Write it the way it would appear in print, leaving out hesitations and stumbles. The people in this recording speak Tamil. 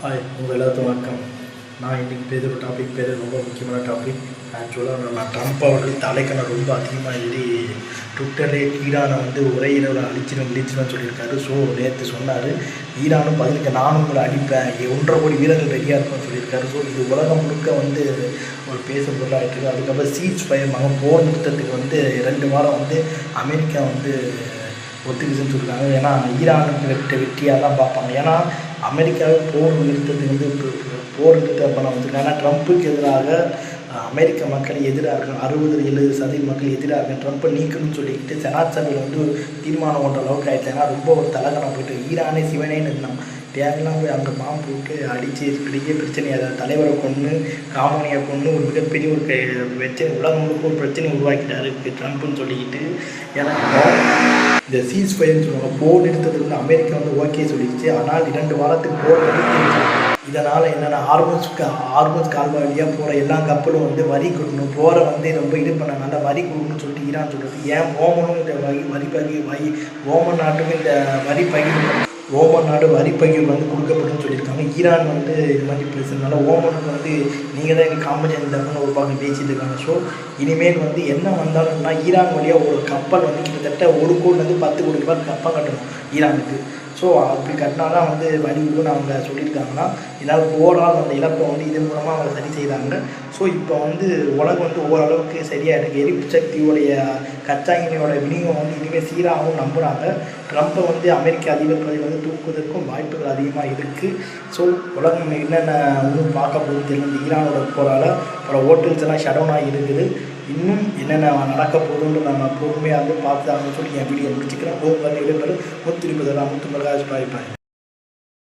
ஹாய் உங்கள் எல்லாத்துக்கும் வணக்கம். நான் இன்றைக்கி பேசுகிற ஒரு டாபிக் ரொம்ப முக்கியமான டாபிக். ஆக்சுவலாக நான் ட்ரம்ப் அவர்கள் தலைக்கணை ரொம்ப அதிகமாக ஏறி ட்விட்டர்லேயே ஈரானை உரையில அழிச்சிடும் சொல்லியிருக்காரு. ஸோ நேற்று சொன்னார், ஈரானும் பதிலுக்கு நானும் உங்களை அடிப்பேன், 1.5 கோடி வீரர்கள் ரெடியாக இருக்கும்னு சொல்லியிருக்காரு. ஸோ இது உலகம் முழுக்க ஒரு பேசும் பொருளாகிட்டு. அதுக்கப்புறம் சீஸ் ஃபயர் போர் நிறுத்தத்துக்கு 2 வாரம் அமெரிக்கா ஒத்துக்குச்சுன்னு சொல்லியிருக்காங்க. ஏன்னா ஈரானுக்கு வெற்றியாக தான் பார்ப்பாங்க. ஏன்னா அமெரிக்காவே போர் நிறுத்தத்துக்கு போர் நிறுத்த பணம் வந்திருக்காங்க. ஏன்னா ட்ரம்ப்புக்கு எதிராக அமெரிக்க மக்கள் எதிராக இருக்காங்க. 60-70% மக்கள் எதிராக இருக்காங்க. ட்ரம்ப்பை நீக்கணும்னு சொல்லிக்கிட்டு செனாட் சபையில் தீர்மானம் பண்ணுற அளவுக்கு ஆயிடுச்சு. ஏன்னா ரொம்ப ஒரு தலகணம் போயிட்டு ஈரானே சிவனேன்னு இருந்தான். தேவையெல்லாம் போய் அங்கே பாம்பு போட்டு அடித்து பெரிய பிரச்சனையை அதை தலைவரை கொண்டு காமோனியை கொண்டு ஒரு மிகப்பெரிய ஒரு பிரச்சனை உலகம் முழுக்க ஒரு பிரச்சனையை உருவாக்கிட்டாரு ட்ரம்ப்புன்னு சொல்லிக்கிட்டு. ஏன்னா இந்த சீஸ் ஃபயர்னு சொல்லுவாங்க, போர் நிறுத்தத்துக்கு அமெரிக்கா ஓகே சொல்லிடுச்சு. ஆனால் 2 வாரத்துக்கு போர் நிறுத்தி இதனால் என்னென்னா ஹார்மோஸ் கால்வாய் வழியாக போகிற எல்லா கப்பலும் வரி கொடுக்கணும், போகிற ரொம்ப இது பண்ணனால வரி கொடுக்கணும்னு சொல்லிட்டு ஈரான் சொல்கிறது. ஏன் ஓமனும் இந்த ஓமன் நாட்டுக்கும் இந்த வரி பகிர்வு ஓமன் நாடு வரிப்பகிர்வு கொடுக்கப்படும் சொல்லியிருக்காங்க. ஈரான் இது மாதிரி பேசுறதுனால ஓமனுக்கு நீங்கள் தான் எங்கள் காம்படிஷன் தரணும்னு ஒரு பக்கம் பேசிட்டு இருக்காங்க. ஸோ இனிமேல் என்ன வந்தாலும்னா ஈரான் வழியாக ஒரு கப்பல் கிட்டத்தட்ட 1 கோடிலேருந்து 10 கோடி ரூபாய் கப்பல் கட்டணும் ஈரானுக்கு. ஸோ அப்படி கட்டினாதான் வரி விடுன்னு அவங்க சொல்லியிருக்காங்கன்னா, இதனால் போரால் அந்த இழப்பை இதன் மூலமாக அவங்க சரி செய்கிறாங்க. ஸோ இப்போ உலகம் ஓரளவுக்கு சரியாக இருக்குது. எரிசக்தியோடைய கச்சா எண்ணெயோட விநியோகம் இனிமேல் சீராகவும் நம்புகிறாங்க. ட்ரம்ப்பை அமெரிக்க அதிபர் பதவி தூக்குவதற்கும் வாய்ப்புகள் அதிகமாக இருக்குது. ஸோ உலகம் என்னென்ன பார்க்க போகுது தெரியல. ஈரானோட போரால் பல ஹோட்டல்ஸ் எல்லாம் ஷடவுனாக இருக்குது. இன்னும் என்னென்ன நடக்க போகுதுன்னு நம்ம பொறுமையாக பார்த்து சொல்லி என் வீடியோ முடிச்சுக்கிறேன். ஒரு இடைப்பெறும் 130 முத்து பிரகாஷ் பாய்.